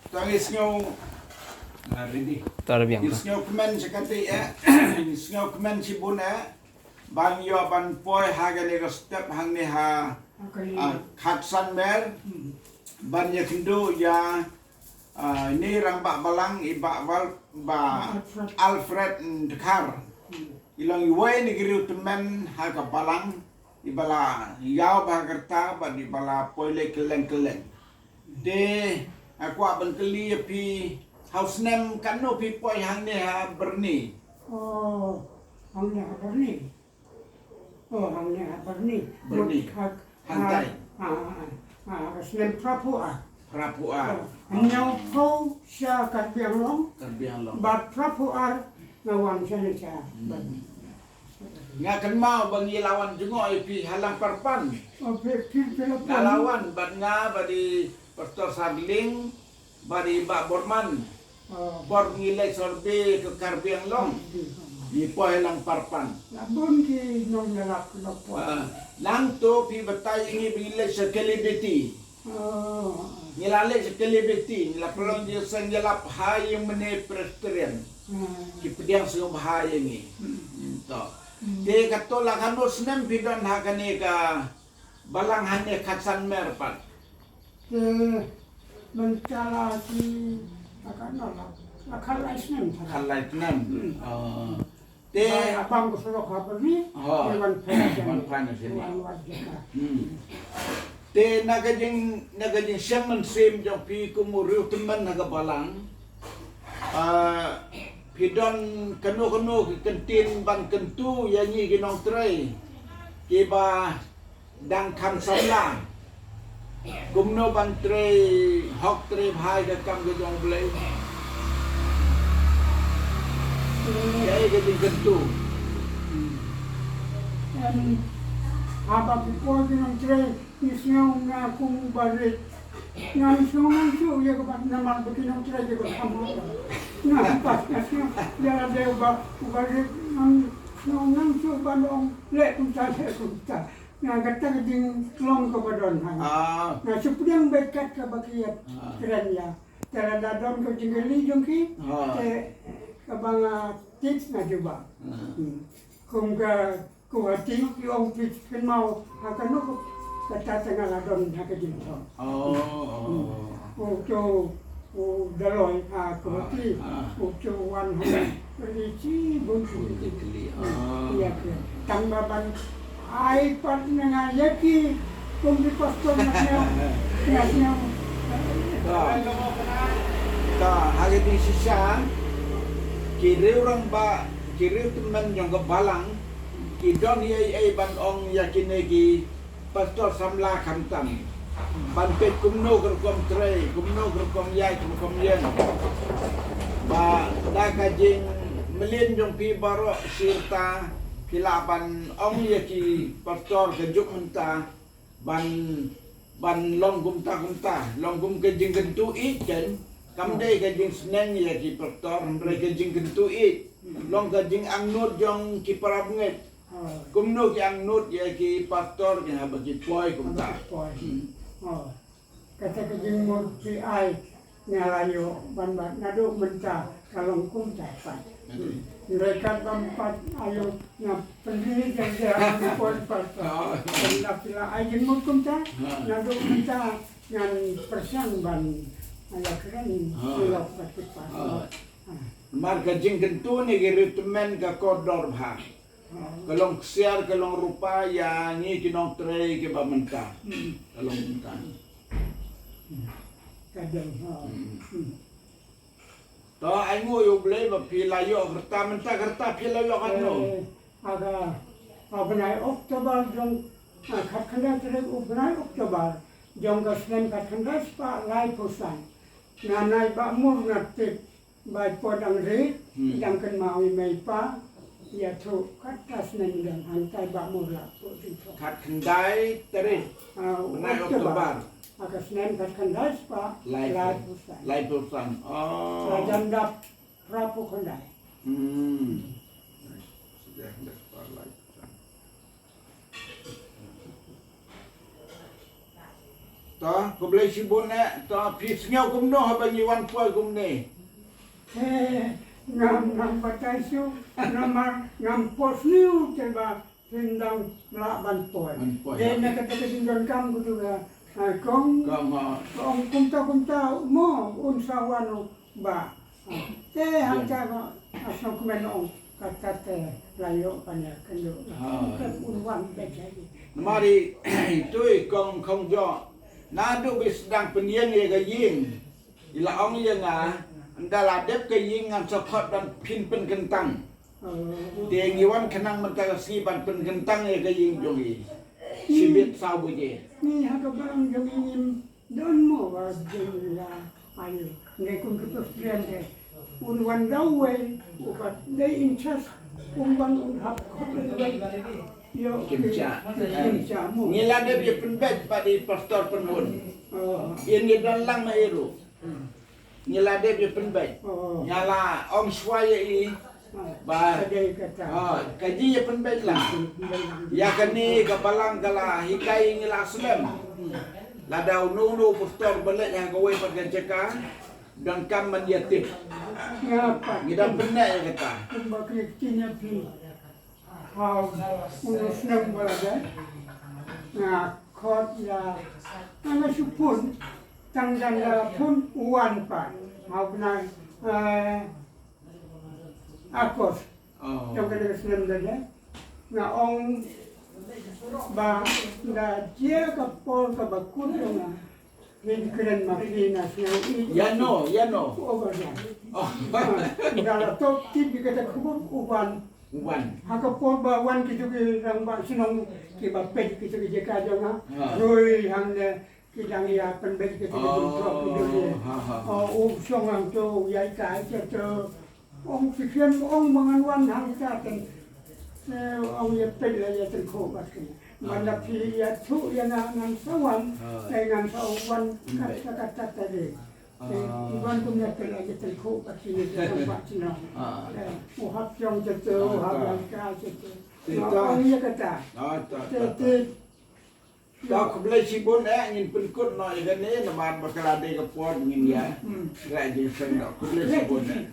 Tangis nyo ready. Terbiang Is nyo kemen sekati is nyo kemen si buna ban yo ban poi haga ni step hang ni ha khatsan mer ban ya kindu ya ni rang ba balang iba wal ba Alfred Dekar ilang iwe ni giru temen haga balang ibala yaw ba kerta ba di bala poi le keleng de aku abang keli pi house name kanu pi poi hang ni ha berni. Oh, hang ni ha berni. Oh, hang ni ha berni. Berni. Hantai. House name Prapua. Prapua. Nyau kau sya kat biang long. Terbiang long. Bat Prapua ngawang sana sya. Nga kan mau bang lawan jengok pi halang parpan. Oh, pil Ngalawan bat nga badi Pastor Sadling bari Mbak Borman bor ngilai sorbe ke Karbiang Long di poe lang parpan labun ki nong nalak lopo. Lang to pi batay ngi ngilai sekelibeti ngilale sekelibeti ngila pelong dia sengelap hai yang mene presterian ki pediang sung bahaya ngi to de katola kanu senem pidon hakane ka balang hane khatsan merpat Mencala si akan nolak, akan laisnem. Kalai tenam. Te abang kusulok apa ni? Dewan Panas ini. Dewan Wajaka. Te nagajing siaman sim jong pi kumuriu teman nagabalang. Pidon kanu kentin ban kentu yanyi ginong tray. Kiba dang kam samlang. Gumno ban tray hok tray bhai ka kam ke jong blai. Yai ke kentu. Apa pipol ginong tray isnyaw nga kung barit. Ngansyo ya kapat naman beginong tray ke kamu. Nga pas isnyaw ya deu ba barit ngansyo balong le kunta se kunta. Nga kata ding long ke badon hang. Nah supriang bekat ke bakiat keren ya. Tera dadon ke jingeli jongki. Te kabanga tips na juba. Kung ka kuati yung pitch kan mau hakano ko kata tengah ladon hakajinto. O daloy kuati o wan rici buntu. Iya ke. Tambaban ai pat nga yaki kung di pastor na niya Hari di sisa kiriu orang ba kiriu teman yang kebalang kidon ai ban ong yakinegi pastor samla kamtam ban pet kumno kerkom tray kumno kerkom yai kerkom yen ba da kajing melin jong pi baro sirta kilaban ong yaki pastor kejuk mentah ban long gumta long gum kejing kentu ikan kamdai kejing seneng yaki pastor mereka kejing kentu long kejing angnut jong ki parabnget kumno ki angnut yaki pastor ki habaki poi kumta kata kejing mo si ai ngalayo ban nado mentah kalong kumta pan. Mereka tempat ayo na pendiri jadi pon pasal. Dan pila ajen mukum ta, nado kita yang persian ban ada keren silap pasti pasal. Marga jing kentu ni ritmen ka kodor bha. Kalong siar kalong rupa ya ni kinong tray ke ba mentah. Kalong mentah. Kadang. To ai ngo yo blai ba pilayo kerta mentah kerta pilayo kan no. Aga abnai Oktober jong khatkanda tere ubnai Oktober jong gaslen khatkanda spa lai posan. Nanai ba mur natte ba podang re jang kan mau mai pa ya thu khatas nan dan antai ba mur la po dito. Khat khandai tere benai Oktober. Aga snen khatkanda spa lai posan. Lai posan. Rajandap Prapu Khandai. Sudah daftar lai posan. toh ko boleh sibun toh pis ngau kumno habangi wan poi kumne ngam bataisu ngam posniu teba tindang melaban poi. Dia nak kata tinggal kam kudu kong kumta mo unsawano ba. Hangka asal kumenong kata layo panya kendo. Unwan baca. Mari itu kong jo. Nadu sedang pendiang ye gaying. Ila ong ye nga andala dep gaying ngan sokot dan pin pen kentang. Dia ngiwan kenang mentagasi ban pen kentang ye gaying jongi. Sibit sabu je. Ni haka barang jongin don mo wa jela ayo. Ngai kun kepustian de. Unwan dawe upat de incas unwan unhap yo Kimca. mo. Ngila dep ye penbet pada pastor penun. Ini dalang na eru. Ngila dep ye penbet. Nyala om swaya i ba kaji ye penbet lah. Ya kani kabalang kala hikai ngila selem. Lada unu pastor balik yang kawai pakai ceka dan kam mendiatif. Ngapa? Ngidam benar ya kata. Kumbaki kinya pi. Unus nang balada. Kot ya. Ang supun tanggang pun uwan pa. Mau benar akos. Yang kena senang dah. Ong ba da dia kapol ka bakut na. Hindi keren makina siya. Yano. Over na. Oh, Dala to tibi kata kubur uban. Wan. Hakapol ba wan kito ki rang ba sinong ki ba ped kito ki jeka jo nga. Ha. Roy hang ne ki dang ya pen bed kito ki drop kito ki. Song ang to yai kai to. Fikir mangan wan hang ka ten. Ya ped la ya ten ko ba ki. Mana pi ya tu ya nang sawan. Nang sawan kata tadi. Iban punya pelagi telko pasti tempat Cina. Uhap yang jatuh, uhap yang jatuh. Orang dia kata. Tak boleh sibun ingin penkut no ikan ni nama bakal ada ke puan ingin ya. Rajin senang boleh sibun.